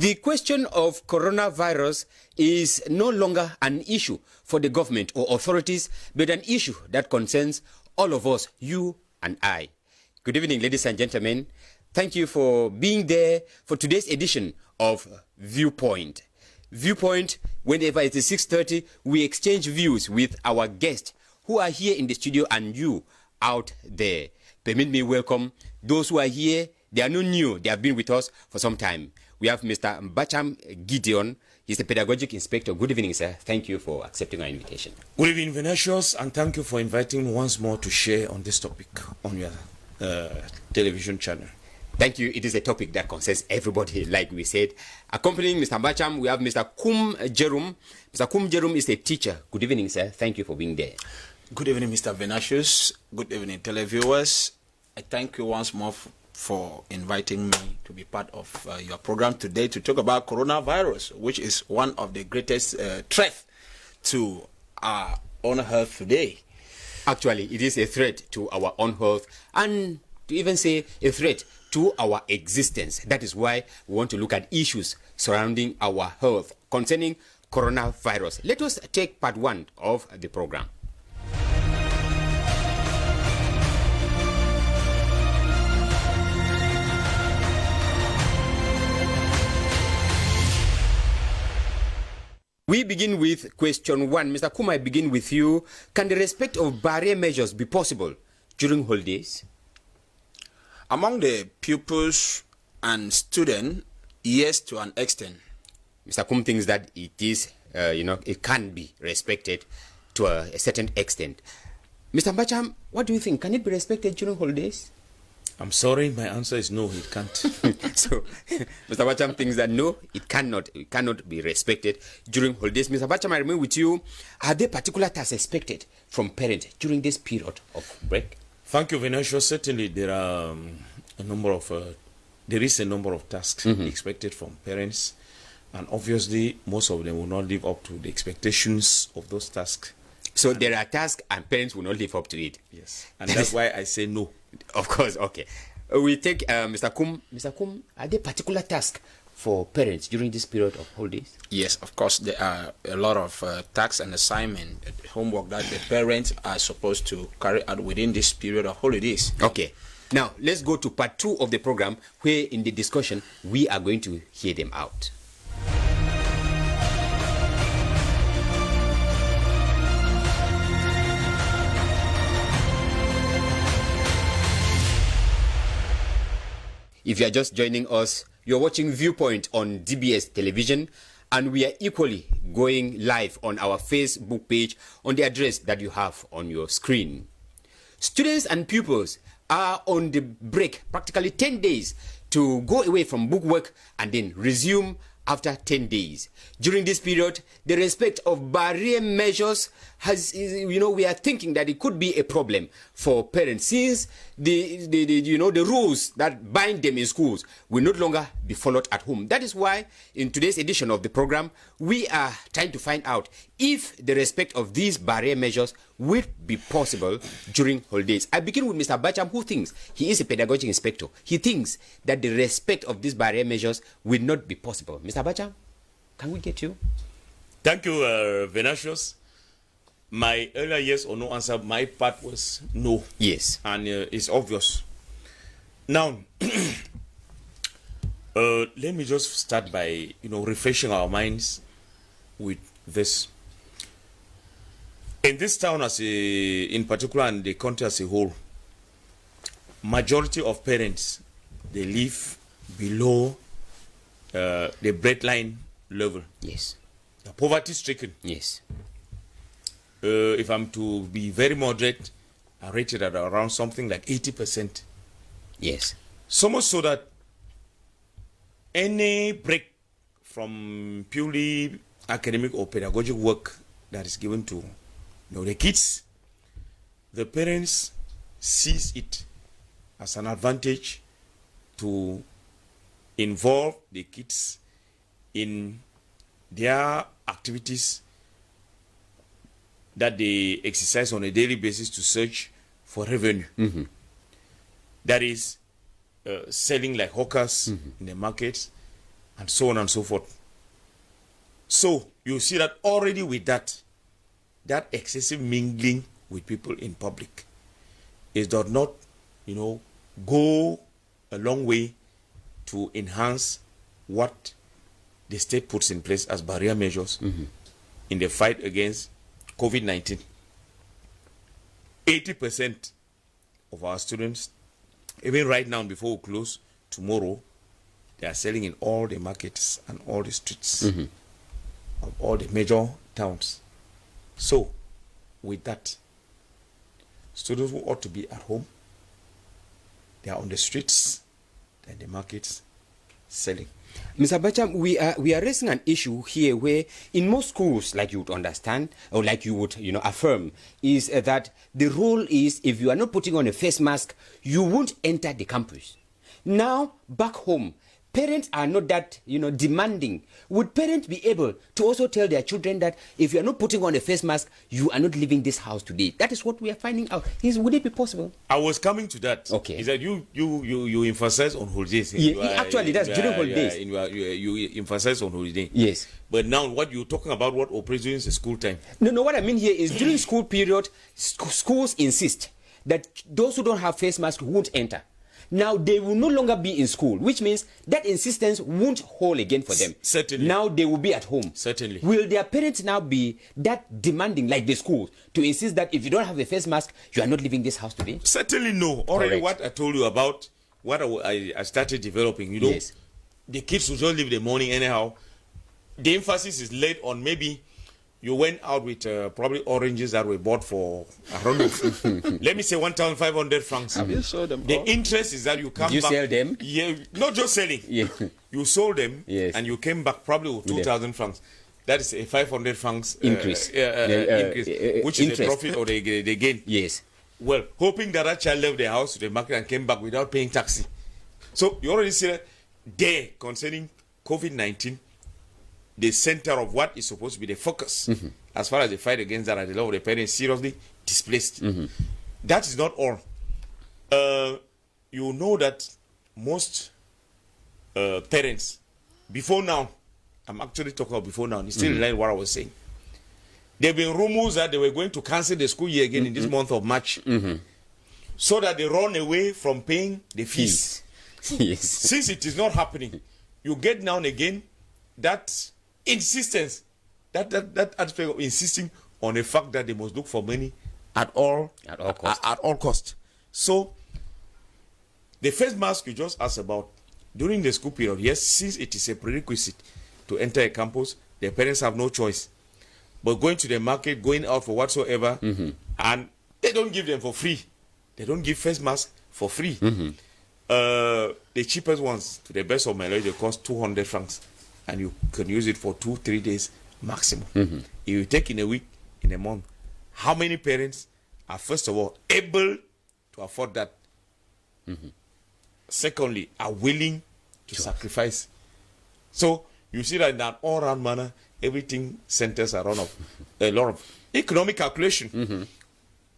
The question of coronavirus is no longer an issue for the government or authorities, but an issue that concerns all of us, you and I. Good evening, ladies and gentlemen. Thank you for being there for today's edition of Viewpoint. Viewpoint, whenever it is 6:30, we exchange views with our guests who are here in the studio and you out there. Permit me welcome those who are here. They are not new. They have been with us for some time. We have Mr. Mbacham Gideon. He's the pedagogic inspector. Good evening, sir. Thank you for accepting our invitation. Good evening, Venetius, and thank you for inviting me once more to share on this topic on your television channel. Thank you. It is a topic that concerns everybody, like we said. Accompanying Mr. Mbacham, we have Mr. Kum Jerum. Mr. Kum Jerum is a teacher. Good evening, sir. Thank you for being there. Good evening, Mr. Venetius. Good evening, televiewers. I thank you once more for inviting me to be part of your program today to talk about coronavirus, which is one of the greatest threats to our own health today. Actually, it is a threat to our own health and to even say a threat to our existence. That is why we want to look at issues surrounding our health concerning coronavirus. Let us take part one of the program. We begin with question one. Mr. Kum, I begin with you. Can the respect of barrier measures be possible during holidays? Among the pupils and students, yes, to an extent. Mr. Kum thinks that it is, it can be respected to a certain extent. Mr. Mbacham, what do you think? Can it be respected during holidays? I'm sorry, my answer is no, it can't. So, Mr. Mbacham thinks that no, it cannot be respected during holidays. Mr. Mbacham, I remain with you. Are there particular tasks expected from parents during this period of break? Thank you, Venetius. Certainly, there are a number of tasks expected from parents, and obviously, most of them will not live up to the expectations of those tasks. So there are tasks and parents will not live up to it. Yes, and that's why I say no. Of course, okay. We take Mr. Kum. Mr. Kum, are there particular tasks for parents during this period of holidays? Yes, of course, there are a lot of tasks and assignment, homework that the parents are supposed to carry out within this period of holidays. Okay. Now, let's go to part two of the program, where in the discussion, we are going to hear them out. If you are just joining us, you're watching Viewpoint on DBS television, and we are equally going live on our Facebook page on the address that you have on your screen. Students and pupils are on the break, practically 10 days, to go away from bookwork and then resume after 10 days. During this period, the respect of barrier measures we are thinking that it could be a problem for parents, since the rules that bind them in schools will no longer be followed at home. That is why in today's edition of the program, we are trying to find out if the respect of these barrier measures will be possible during holidays. I begin with Mr. Mbacham, who thinks, he is a pedagogic inspector. He thinks that the respect of these barrier measures will not be possible. Mr. Mbacham, can we get you? Thank you, Venetius. My earlier yes or no answer, my part was no. Yes. And it's obvious. Now, let me just start by, refreshing our minds with this. In this town, in particular, and the country as a whole, majority of parents, they live below the breadline level. Yes. The poverty-stricken. Yes. If I'm to be very moderate, I rate it at around something like 80%. Yes. So much so that any break from purely academic or pedagogic work that is given to the kids, the parents sees it as an advantage to involve the kids in their activities that they exercise on a daily basis to search for revenue. That is selling like hawkers in the markets and so on and so forth. So you see that already with that excessive mingling with people in public, it does not, go a long way to enhance what the state puts in place as barrier measures in the fight against COVID-19. 80% of our students, even right now before we close tomorrow, they are selling in all the markets and all the streets of all the major towns. So, with that, students who ought to be at home, they are on the streets and the markets selling. Mr. Bacham, we are raising an issue here where in most schools, like you would understand, or like you would, affirm, is that the rule is if you are not putting on a face mask, you won't enter the campus. Now, back home, parents are not that, demanding. Would parents be able to also tell their children that if you are not putting on a face mask, you are not leaving this house today? That is what we are finding out. Would it be possible? I was coming to that. Okay. Is that you emphasize on holidays? Actually, that's during holidays. You emphasize on holiday. Yes. But now what you're talking about, what operates during the school time? No, what I mean here is during school period, schools insist that those who don't have face masks won't enter. Now they will no longer be in school, which means that insistence won't hold again for them. Certainly. Now they will be at home. Certainly. Will their parents now be that demanding, like the schools, to insist that if you don't have a face mask, you are not leaving this house today? Certainly no. Already Correct. what I told you about what I started developing, Yes. the kids will just leave the morning anyhow. The emphasis is laid on maybe you went out with probably oranges that were bought for, I don't know, let me say 1,500 francs. Have you sold them? The interest is that you come Did you back. sell them? Yeah, not just selling. Yeah. You sold them, Yes. and you came back probably with 2,000 francs. That is a 500 francs Increase. increase, which is interest. the profit or the gain. Yes. Well, hoping that child left the house to the market and came back without paying taxi. So you already see that there concerning COVID-19, the center of what is supposed to be the focus as far as the fight against that, and the law of the parents seriously displaced. That is not all. You know that most parents, before now, I'm actually talking about before now, it's still in line with what I was saying. There have been rumors that they were going to cancel the school year again in this month of March, so that they run away from paying the fees. Yes. Since it is not happening, you get now and again that insistence, that aspect of insisting on the fact that they must look for money at all cost. At all cost. So the face mask you just asked about during the school period, yes, since it is a prerequisite to enter a campus, the parents have no choice but going to the market, going out for whatsoever, and they don't give them for free. They don't give face mask for free. The cheapest ones, to the best of my knowledge, they cost 200 francs. And you can use it for 2-3 days maximum. If you take in a week, in a month, how many parents are, first of all, able to afford that? Secondly, are willing to sacrifice? So you see that in an all-round manner, everything centers around a lot of economic calculation.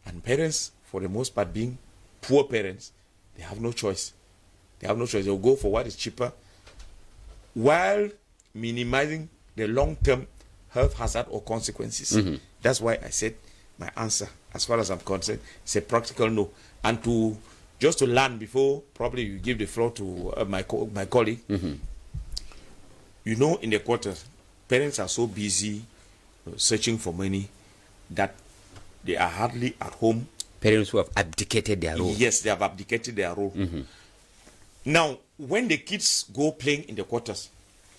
And parents, for the most part, being poor parents, they have no choice. They have no choice. They'll go for what is cheaper, while minimizing the long-term health hazard or consequences. That's why I said my answer, as far as I'm concerned, is a practical no. And just to learn before probably you give the floor to my colleague, in the quarters, parents are so busy searching for money that they are hardly at home. Parents who have abdicated their role. Yes, they have abdicated their role. Now, when the kids go playing in the quarters,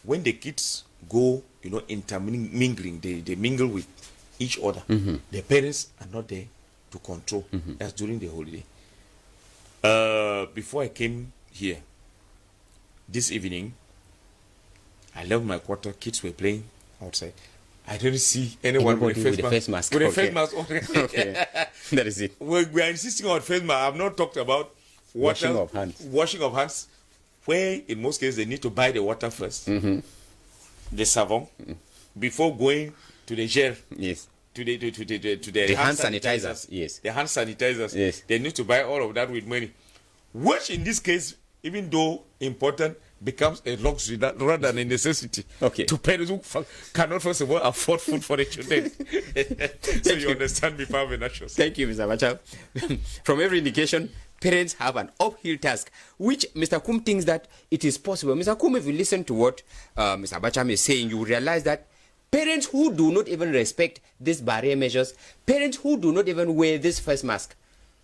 when the kids go, intermingling, they mingle with each other. The parents are not there to control. That's during the holiday. Before I came here this evening, I left my quarter. Kids were playing outside. I didn't see anyone with a face mask. With a face mask. Okay. That is it. We are insisting on face mask. I have not talked about washing of hands. Washing of hands, where in most cases they need to buy the water first, the savon, before going to the gel. Yes. To the hand sanitizers. Yes. The hand sanitizers. Yes. They need to buy all of that with money, which in this case even though important, becomes a luxury rather than a necessity. Okay. To parents who cannot, first of all, afford food for their children. So you understand me, Power Venatious. Thank you, Mr. Abacha. From every indication, parents have an uphill task, which Mr. Kum thinks that it is possible. Mr. Kum, if you listen to what Mr. Abacha is saying, you will realize that parents who do not even respect these barrier measures, parents who do not even wear this face mask,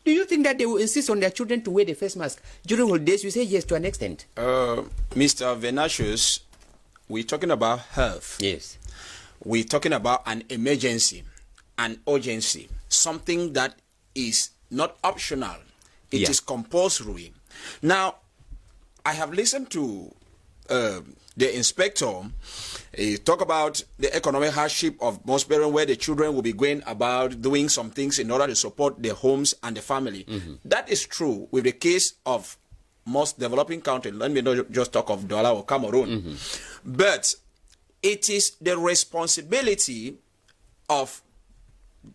do you think that they will insist on their children to wear the face mask during holidays? You say yes to an extent. Mr. Venatius, we're talking about health. Yes. We're talking about an emergency, an urgency, something that is not optional. It is compulsory. Now, I have listened to the inspector talk about the economic hardship of most parents, where the children will be going about doing some things in order to support their homes and the family. That is true with the case of most developing countries. Let me not just talk of Douala or Cameroon. But it is the responsibility of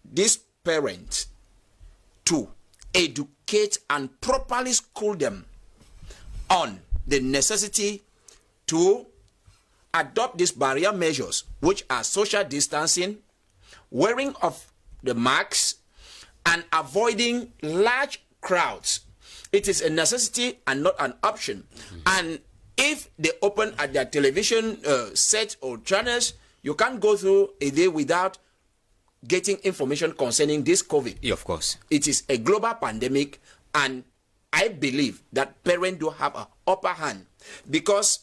this parent to educate and properly school them on the necessity to adopt these barrier measures, which are social distancing, wearing of the masks, and avoiding large crowds. It is a necessity and not an option. And if they open at their television set or channels, you can't go through a day without getting information concerning this COVID. Yeah, of course. It is a global pandemic, and I believe that parents do have an upper hand, because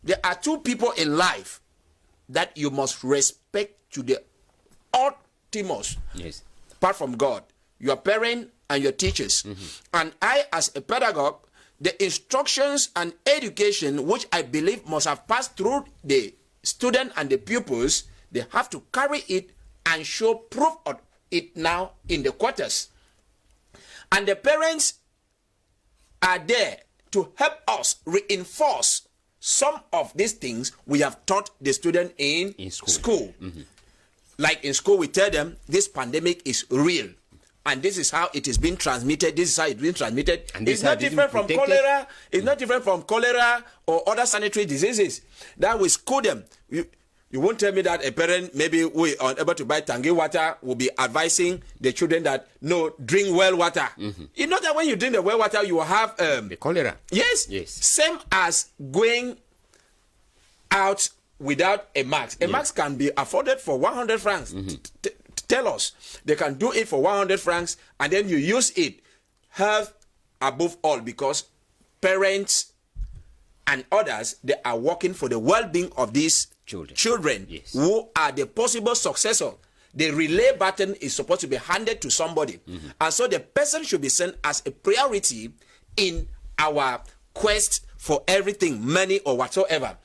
there are two people in life that you must respect to the utmost. Yes. Apart from God, your parent and your teachers. And I, as a pedagogue, the instructions and education which I believe must have passed through the student and the pupils, they have to carry it and show proof of it now in the quarters. And the parents are there to help us reinforce some of these things we have taught the student in school. Like in school, we tell them this pandemic is real, and this is how it is being transmitted. This is how it's being transmitted. And it's not different from cholera. It's not different from cholera or other sanitary diseases. That we school them. You won't tell me that a parent, maybe we are unable to buy Tangi water, will be advising the children that, no, drink well water. You know that when you drink the well water, you will have the cholera. Yes. Yes. Same as going out without a mask. A mask can be afforded for 100 francs. Tell us. They can do it for 100 francs, and then you use it. Health above all, because parents and others, they are working for the well-being of these children yes, who are the possible successor. The relay button is supposed to be handed to somebody. And so the person should be sent as a priority in our quest for everything, money or whatsoever.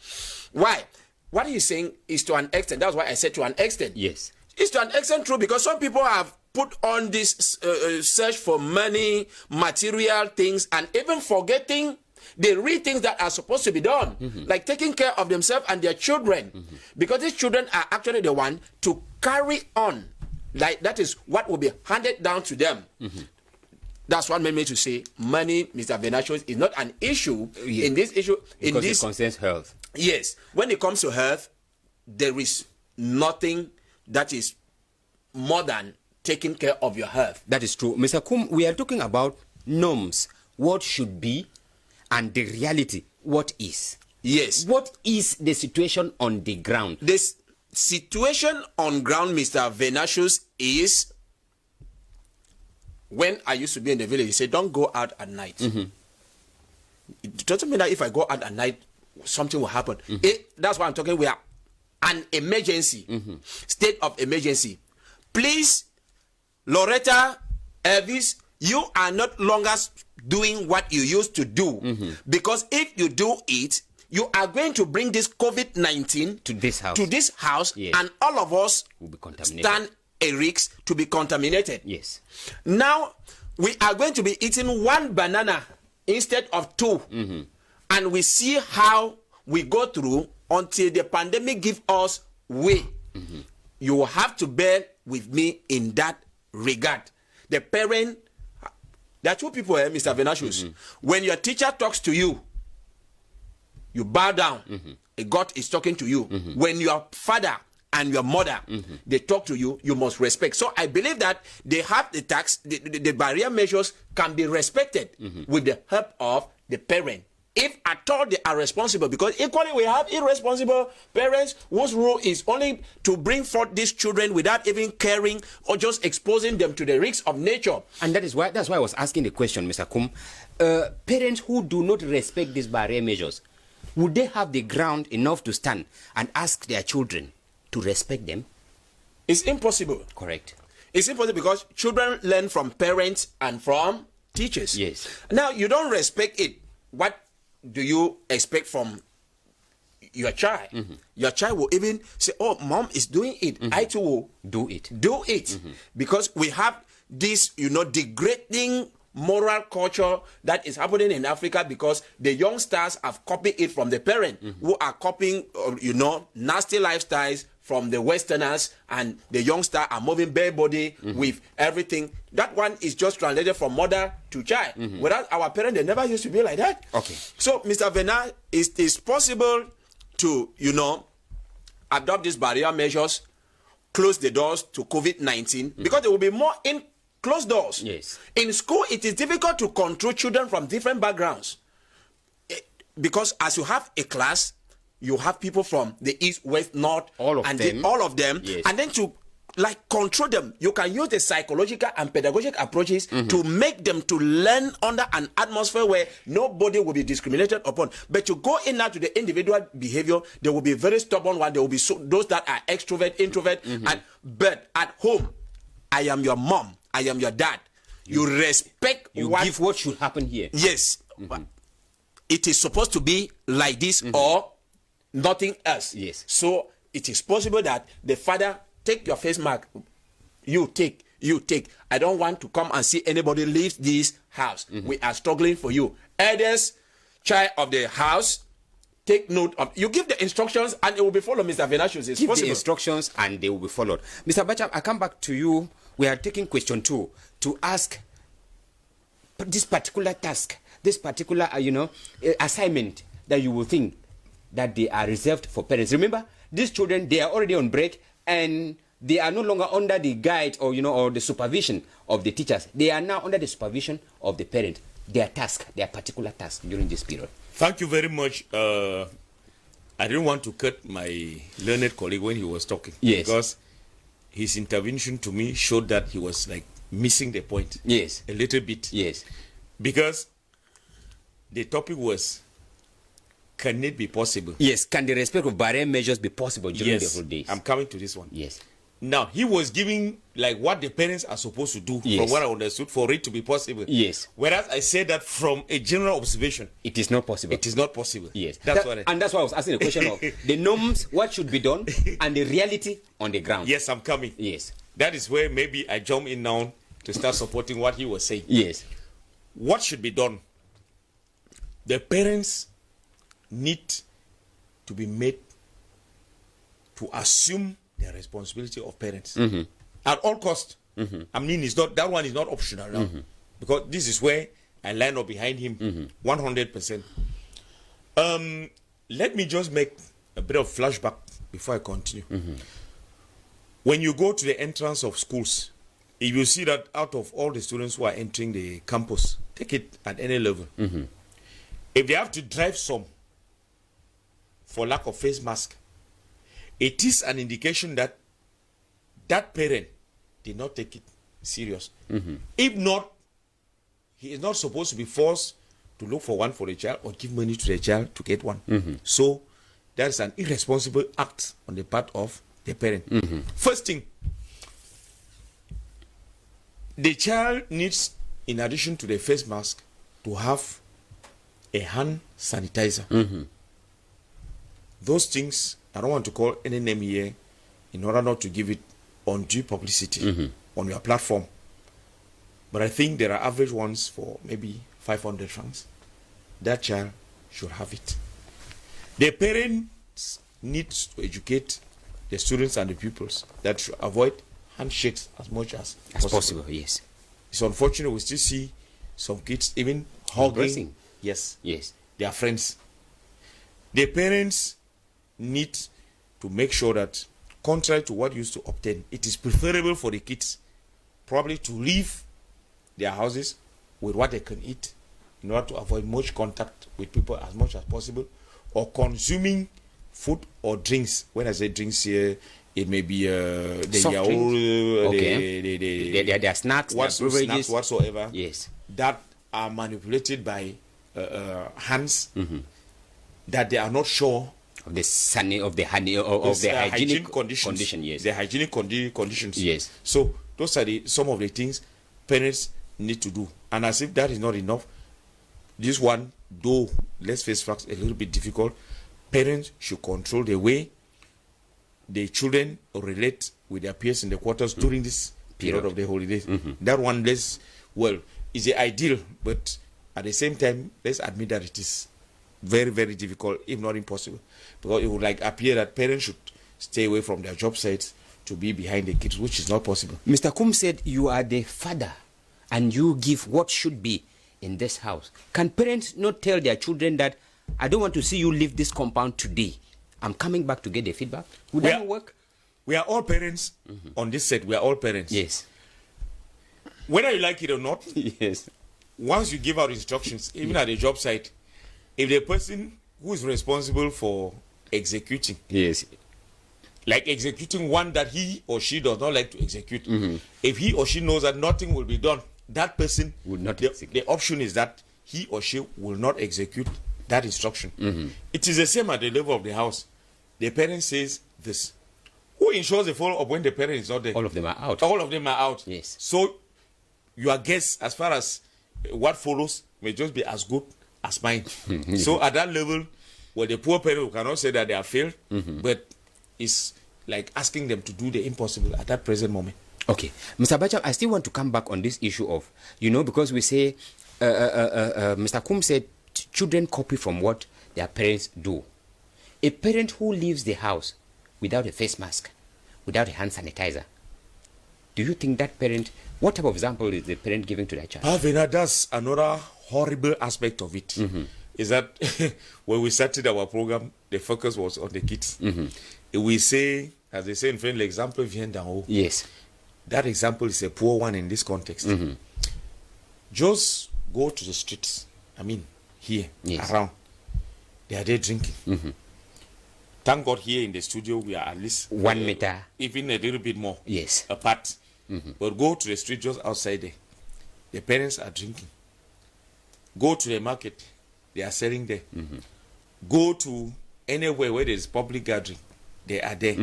Why? What he's saying is to an extent. That's why I said to an extent. Yes. It's to an extent true, because some people have put on this search for money, material things, and even forgetting the real things that are supposed to be done, like taking care of themselves and their children, because these children are actually the one to carry on. Like that is what will be handed down to them. That's what made me to say money, Mr. Venatius, is not an issue in this issue. Because it concerns health. Yes. When it comes to health, there is nothing that is more than taking care of your health. That is true. Mr. Kum, we are talking about norms, what should be, and the reality, what is. Yes. What is the situation on the ground? This situation on ground, Mr. Venatius, is when I used to be in the village, he said, don't go out at night. It doesn't mean that if I go out at night, something will happen. That's why I'm talking. We are an emergency, state of emergency. Please, Loretta, Elvis, you are not longer doing what you used to do, because if you do it, you are going to bring this COVID-19 to this house, yes, and all of us will be contaminated. Stand a risk to be contaminated. Yes. Now we are going to be eating one banana instead of two, and we see how we go through until the pandemic gives us way. You will have to bear with me in that regard. The parent, there are two people here, Mr. Venatius. When your teacher talks to you, you bow down. God is talking to you. When your father and your mother, they talk to you, you must respect. So I believe that they have the tax, the barrier measures can be respected with the help of the parent. If at all they are responsible, because equally we have irresponsible parents whose role is only to bring forth these children without even caring or just exposing them to the risks of nature. And that's why I was asking the question, Mr. Kum. Parents who do not respect these barrier measures, would they have the ground enough to stand and ask their children to respect them? It's impossible. Correct. It's impossible because children learn from parents and from teachers. Yes. Now, you don't respect it. What do you expect from your child? Your child will even say, oh, mom is doing it. I too will Do it. do it. Because we have this, degrading moral culture that is happening in Africa because the youngsters have copied it from the parent who are copying, nasty lifestyles from the Westerners, and the youngster are moving bare body with everything. That one is just translated from mother to child. Whereas our parents, they never used to be like that. Okay. So, Mr. Venard, it is possible to, adopt these barrier measures, close the doors to COVID-19, because there will be more in closed doors. Yes. In school, it is difficult to control children from different backgrounds. Because as you have a class, you have people from the east, west, north, all of them. Yes. And then to control them, you can use the psychological and pedagogic approaches to make them to learn under an atmosphere where nobody will be discriminated upon. But to go in now to the individual behavior, there will be very stubborn one. There will be those that are extrovert, introvert. But at home, I am your mom, I am your dad. You respect You give what should happen here. Yes. It is supposed to be like this or nothing else. Yes. So it is possible that the father take your face mark. You take. I don't want to come and see anybody leave this house. We are struggling for you. Elders, child of the house, take note of. You give the instructions and it will be followed, Mr. Venatius. It's Give possible. the instructions and they will be followed. Mr. Bacham, I come back to you. We are taking question 2 to ask this particular task, this particular, assignment that you will think that they are reserved for parents. Remember, these children, they are already on break and they are no longer under the guide or the supervision of the teachers. They are now under the supervision of the parent. Their particular task during this period. Thank you very much. I didn't want to cut my learned colleague when he was talking. Yes. Because his intervention to me showed that he was missing the point. Yes. A little bit. Yes. Because the topic was, can it be possible? Yes. Can the respect of barrier measures be possible during the whole days? I'm coming to this one. Yes. Now, he was giving what the parents are supposed to do, Yes. from what I understood, for it to be possible. Yes. Whereas I said that from a general observation, It is not possible. it is not possible. Yes. That's And that's why I was asking the question of the norms, what should be done, and the reality on the ground. Yes, I'm coming. Yes. That is where maybe I jump in now to start supporting what he was saying. Yes. What should be done? The parents need to be made to assume the responsibility of parents at all cost. I mean, that one is not optional now, because this is where I line up behind him 100%. Let me just make a bit of flashback before I continue. When you go to the entrance of schools, if you see that out of all the students who are entering the campus, take it at any level, if they have to drive some for lack of face mask, it is an indication that that parent did not take it serious. If not, he is not supposed to be forced to look for one for the child or give money to the child to get one. So that is an irresponsible act on the part of the parent. First thing, the child needs, in addition to the face mask, to have a hand sanitizer. Those things, I don't want to call any name here in order not to give it undue publicity on your platform. But I think there are average ones for maybe 500 francs. That child should have it. The parents need to educate the students and the pupils that should avoid handshakes as much as possible. Yes. It's unfortunate we still see some kids even hugging. Embracing. Yes. Yes. Their friends. the parents need to make sure that, contrary to what used to obtain, it is preferable for the kids probably to leave their houses with what they can eat in order to avoid much contact with people as much as possible, or consuming food or drinks. When I say drinks here, it may be the Soft yaourt, okay. Their snacks, snacks whatsoever. Yes. That are manipulated by hands that they are not sure Of the sunny, of the honey, of the hygienic conditions. Yes. The hygienic conditions. Yes. So those are some of the things parents need to do. And as if that is not enough, this one, though let's face facts, a little bit difficult, parents should control the way the children relate with their peers in the quarters during this period of the holidays. That one, is the ideal, but at the same time, let's admit that it is very, very difficult, if not impossible, because it would appear that parents should stay away from their job sites to be behind the kids, which is not possible. Mr. Kum said you are the father and you give what should be in this house. Can parents not tell their children that, I don't want to see you leave this compound today, I'm coming back to get the feedback? Would that not work? We are all parents on this set. We are all parents. Yes. Whether you like it or not, yes. Once you give out instructions, even at the job site, if the person who is responsible for executing, yes, executing one that he or she does not like to execute, if he or she knows that nothing will be done, that person would not execute. The option is that he or she will not execute that instruction. It is the same at the level of the house. The parent says this. Who ensures the follow-up when the parent is not there? All of them are out. All of them are out. Yes. So your guess as far as what follows may just be as good as mine. So at that level, the poor parent cannot say that they have failed, but it's like asking them to do the impossible at that present moment. Okay. Mr. Bacham, I still want to come back on this issue of, because we say, Mr. Kum said, children copy from what their parents do. A parent who leaves the house without a face mask, without a hand sanitizer, do you think that parent, what type of example is the parent giving to their child? That's another horrible aspect of it. Is that when we started our program, the focus was on the kids. We say, as they say in French, l'exemple vient d'en haut. Yes. That example is a poor one in this context. Just go to the streets. Here, around. They are there drinking. Thank God here in the studio we are at least 1 meter, even a little bit more apart. But go to the street just outside there. The parents are drinking. Go to the market. They are selling there. Go to anywhere where there is public gathering. They are there.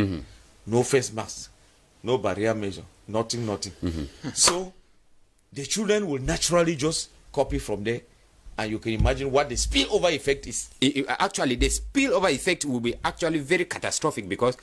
No face mask. No barrier measure. Nothing. So the children will naturally just copy from there. And you can imagine what the spillover effect is. Actually, the spillover effect will be actually very catastrophic, because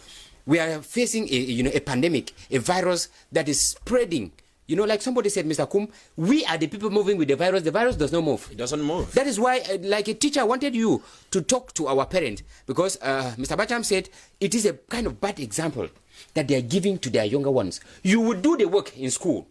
we are facing a pandemic, a virus that is spreading. Like somebody said, Mr. Kum, we are the people moving with the virus. The virus does not move. It doesn't move. That is why, like a teacher wanted you to talk to our parents, because Mr. Bacham said it is a kind of bad example that they are giving to their younger ones. You would do the work in school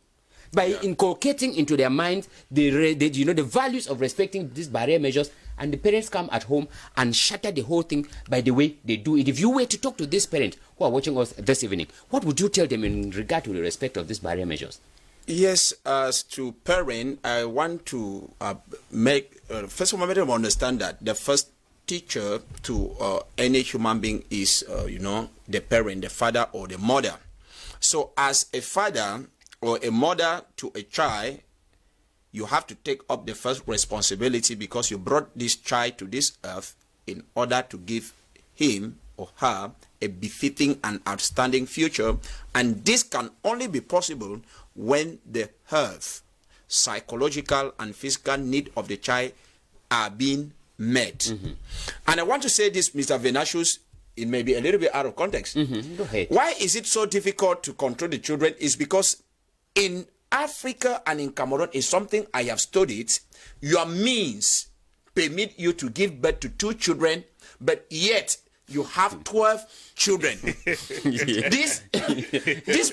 by inculcating into their minds the values of respecting these barrier measures, and the parents come at home and shatter the whole thing by the way they do it. If you were to talk to this parent who are watching us this evening, what would you tell them in regard to the respect of these barrier measures? Yes, as to parent, I want to make first of all, let them understand that the first teacher to any human being is the parent, the father or the mother. So as a father or a mother to a child, you have to take up the first responsibility, because you brought this child to this earth in order to give him or her a befitting and outstanding future. And this can only be possible when the health, psychological and physical need of the child are being met. And I want to say this, Mr. Venatius, it may be a little bit out of context. Go ahead. Why is it so difficult to control the children? Is because in Africa and in Cameroon, is something I have studied. Your means permit you to give birth to 2 children, but yet you have 12 children. This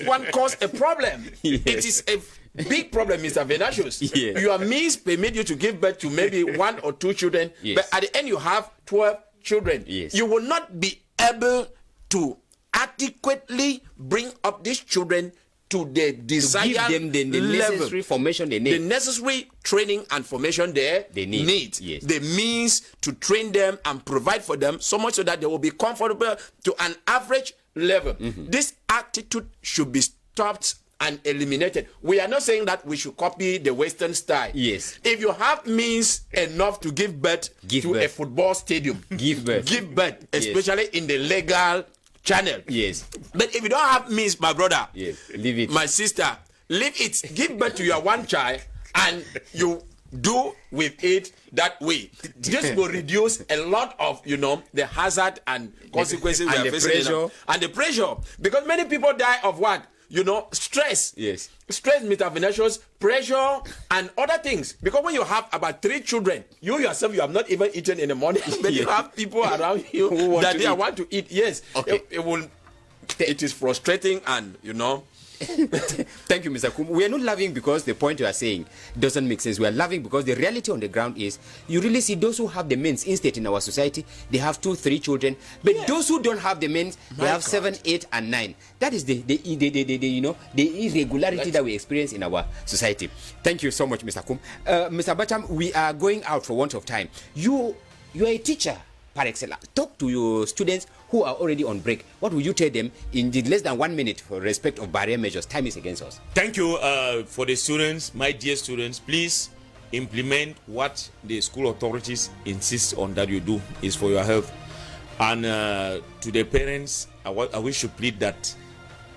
one caused a problem. Yes. It is a big problem, Mr. Venatius. Yes. Your means permit you to give birth to maybe 1 or 2 children, but at the end you have 12 children, Yes. you will not be able to adequately bring up these children to the desired Give them the level, necessary formation they the need. necessary training and formation they need. Yes. The means to train them and provide for them so much so that they will be comfortable to an average level. This attitude should be stopped and eliminated. We are not saying that we should copy the Western style. Yes. If you have means enough to give birth to a football stadium, Give birth. give birth, especially in the legal channel. Yes. But if you don't have means, my brother, Yes. Leave it. my sister, leave it. Give birth to your one child and you do with it that way. This will reduce a lot of, the hazard and consequences And we are the facing pressure. and the pressure. Because many people die of what? Stress. Yes. Stress, Mr. Vinicius, pressure, and other things. Because when you have about 3 children, you yourself, you have not even eaten in the morning, but you have people around you Who that they want to eat. Yes. Okay. It is frustrating and, Thank you, Mr. Kum. We are not laughing because the point you are saying doesn't make sense. We are laughing because the reality on the ground is you really see those who have the means instead in our society, they have 2, 3 children. But those who don't have the means, they have 7, 8, and 9. That is the irregularity that we experience in our society. Thank you so much, Mr. Kum. Mr. Bacham, we are going out for want of time. You are a teacher par excellence. Talk to your students who are already on break. What will you tell them in the less than 1 minute for respect of barrier measures? Time is against us. Thank you for the students, my dear students. Please implement what the school authorities insist on that you do. Is for your health. And to the parents, I wish to plead that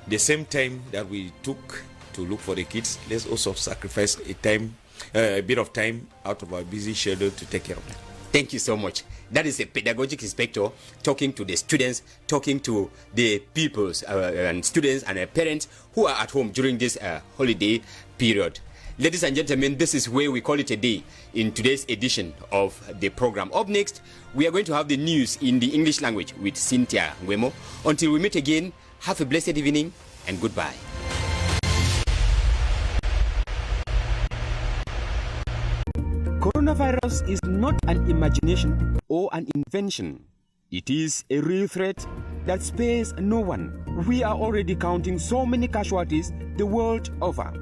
the same time that we took to look for the kids, let's also sacrifice a bit of time out of our busy schedule to take care of them. Thank you so much. That is a pedagogic inspector talking to the students, talking to the pupils and students and parents who are at home during this holiday period. Ladies and gentlemen, this is where we call it a day in today's edition of the program. Up next, we are going to have the news in the English language with Cynthia Ngwemo. Until we meet again, have a blessed evening and goodbye. Coronavirus is not an imagination or an invention. It is a real threat that spares no one. We are already counting so many casualties the world over.